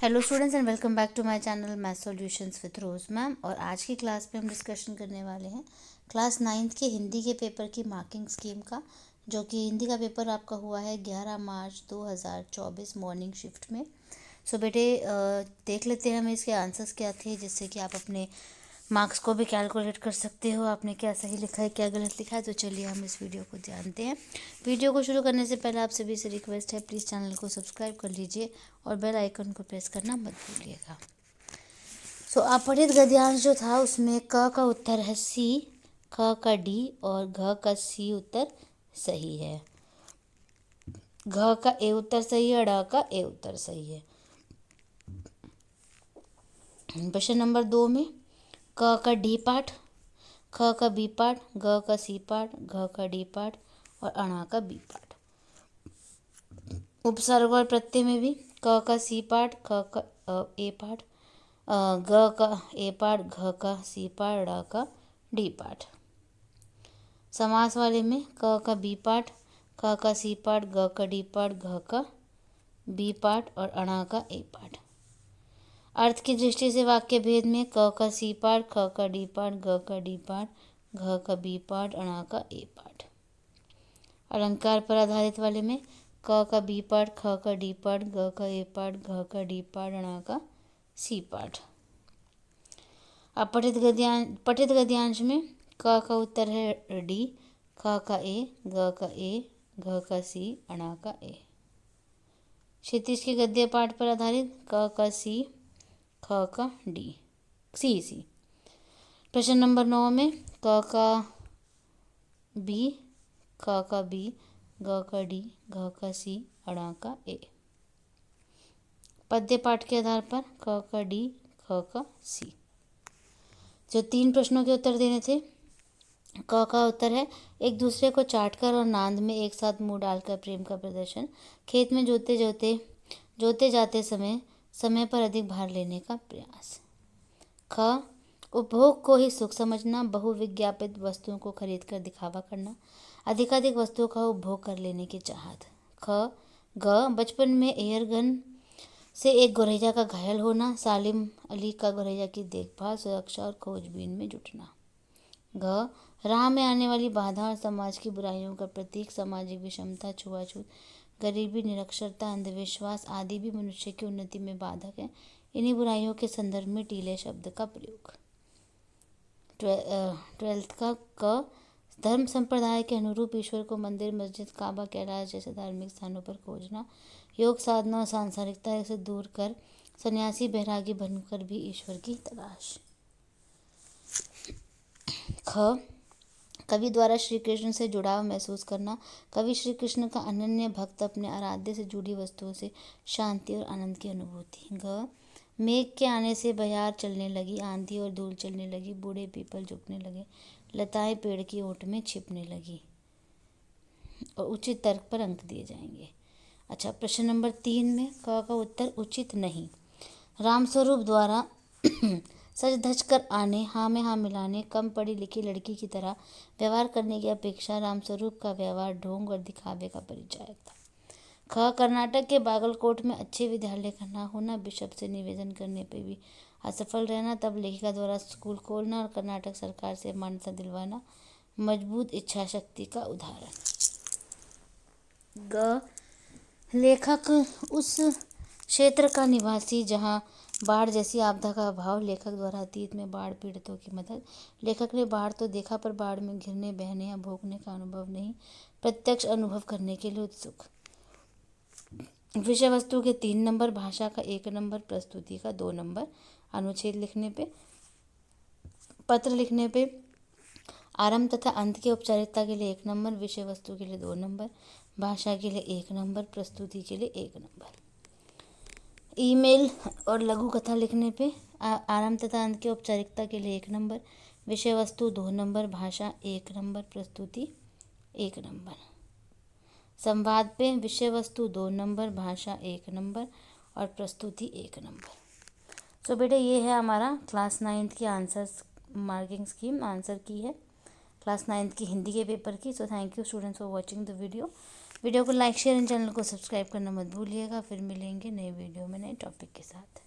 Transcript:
Hello students and welcome back to my channel math solutions with Rose ma'am. और आज की class में हम डिस्कशन करने वाले हैं क्लास 9th के हिंदी के पेपर की मार्किंग स्कीम का, जो कि हिंदी का पेपर आपका हुआ है 11 मार्च 2024 मॉर्निंग शिफ्ट में। सो बेटे देख लेते हैं हम इसके आंसर्स क्या थे, जिससे कि आप अपने मार्क्स को भी कैलकुलेट कर सकते हो आपने क्या सही लिखा है क्या गलत लिखा है। तो चलिए हम इस वीडियो को जानते हैं। वीडियो को शुरू करने से पहले आप सभी से रिक्वेस्ट है, प्लीज़ चैनल को सब्सक्राइब कर लीजिए और बेल आइकन को प्रेस करना मत भूलिएगा। सो अपठित गद्यांश जो था उसमें क का उत्तर है सी, ख का डी और घ का सी उत्तर सही है। घ का ए उत्तर सही है, ड का ए उत्तर सही है। प्रश्न नंबर 2 में क का डी पार्ट, ख का बी पार्ट, ग का सी पार्ट, घ का डी पार्ट और अणा का बी पार्ट। उपसर्ग और प्रत्यय में भी क का सी पार्ट, ख का ए पार्ट, ग का ए पार्ट, घ का सी पार्ट, ड़ का डी पार्ट। समास वाले में क का बी पार्ट, ख का सी पार्ट, ग का डी पार्ट, घ का बी पार्ट और अणा का ए पार्ट। अर्थ की दृष्टि से वाक्य भेद में क का सी पार्ट, ख का डी पार्ट, ग का डी पार्ट, घ का बी पार्ट, अणा का ए पार्ट। अलंकार पर आधारित वाले में क का बी पार्ट, ख का डी पार्ट, ग का ए पार्ट, घ का डी पार्ट, अणा का सी पार्ट। पठित गद्यांश में क का उत्तर है डी, ख का ए, ग का ए, घ का सी, अणा का ए। क्षितिज के गद्य पाठ पर आधारित क का सी, ख का डी, सी। प्रश्न नंबर 9 में क का बी, ख का बी, ग का डी, घ का सी, अणा का ए। पद्य पाठ के आधार पर क का डी, ख का सी। जो 3 प्रश्नों के उत्तर देने थे, क का उत्तर है एक दूसरे को चाटकर और नांद में एक साथ मुंह डालकर प्रेम का प्रदर्शन। खेत में जोते जाते समय पर अधिक भार लेने का प्रयास। ख उपभोग को ही सुख समझना, बहुविज्ञापित वस्तुओं को खरीद कर दिखावा करना, अधिकाधिक वस्तुओं का उपभोग कर लेने की चाहत। ग बचपन में एयरगन से एक गोरैया का घायल होना, सालिम अली का गोरैया की देखभाल, सुरक्षा और खोजबीन में जुटना। घ राह में आने वाली बाधा और समाज की बुराइयों का प्रतीक, सामाजिक विषमता, छुआछूत, गरीबी, निरक्षरता, अंधविश्वास आदि भी मनुष्य की उन्नति में बाधक है। इन्हीं बुराइयों के संदर्भ में टीले शब्द का प्रयोग। 12th का क धर्म संप्रदाय के अनुरूप ईश्वर को मंदिर, मस्जिद, काबा, कैलाश जैसे धार्मिक स्थानों पर खोजना, योग साधना और सांसारिकता से दूर कर सन्यासी बैरागी बनकर भी ईश्वर की तलाश। ख कवि द्वारा श्री कृष्ण से जुड़ाव महसूस करना, कवि श्री कृष्ण का अनन्य भक्त, अपने आराध्य से जुड़ी वस्तुओं से शांति और आनंद की अनुभूति। घ मेघ के आने से बयार चलने लगी, आंधी और धूल चलने लगी, बूढ़े पीपल झुकने लगे, लताएं पेड़ की ओट में छिपने लगी। और उचित तर्क पर अंक दिए जाएंगे। अच्छा, प्रश्न नंबर 3 में क का उत्तर उचित नहीं। रामस्वरूप द्वारा सज धज कर आने, हाँ में हाँ मिलाने, कम पढ़ी लिखी लड़की की तरह व्यवहार करने की अपेक्षा रामस्वरूप का व्यवहार ढोंग और दिखावे का परिचायक था। ख कर्नाटक के बागलकोट में अच्छे विद्यालय का ना होना, बिशप से निवेदन करने पर भी असफल रहना, तब लेखिका द्वारा स्कूल खोलना और कर्नाटक सरकार से मान्यता दिलवाना मजबूत इच्छा शक्ति का उदाहरण। ग लेखक उस क्षेत्र का निवासी जहाँ बाढ़ जैसी आपदा का अभाव, लेखक द्वारा अतीत में बाढ़ पीड़ितों की मदद। लेखक ने बाढ़ तो देखा पर बाढ़ में घिरने, बहने या भोगने का अनुभव नहीं, प्रत्यक्ष अनुभव करने के लिए उत्सुक। विषय वस्तु के 3 नंबर, भाषा का 1 नंबर, प्रस्तुति का 2 नंबर, अनुच्छेद लिखने पे, पत्र लिखने पे, आरंभ तथा अंत की औपचारिकता के लिए 1 नंबर, विषय वस्तु के लिए 2 नंबर, भाषा के लिए 1 नंबर, प्रस्तुति के लिए 1 नंबर। ईमेल और लघु कथा लिखने पे आरंभ तथा अंत की औपचारिकता के लिए 1 नंबर, विषय वस्तु 2 नंबर, भाषा 1 नंबर, प्रस्तुति 1 नंबर। संवाद पे विषय वस्तु 2 नंबर, भाषा 1 नंबर और प्रस्तुति 1 नंबर। सो बेटे ये है हमारा क्लास 9th की आंसर्स मार्किंग स्कीम आंसर की है क्लास 9th की हिंदी के पेपर की। So thank you students for watching the video. Video को लाइक शेयर एंड चैनल को सब्सक्राइब करना मत भूलिएगा। फिर मिलेंगे नए वीडियो में नए टॉपिक के साथ।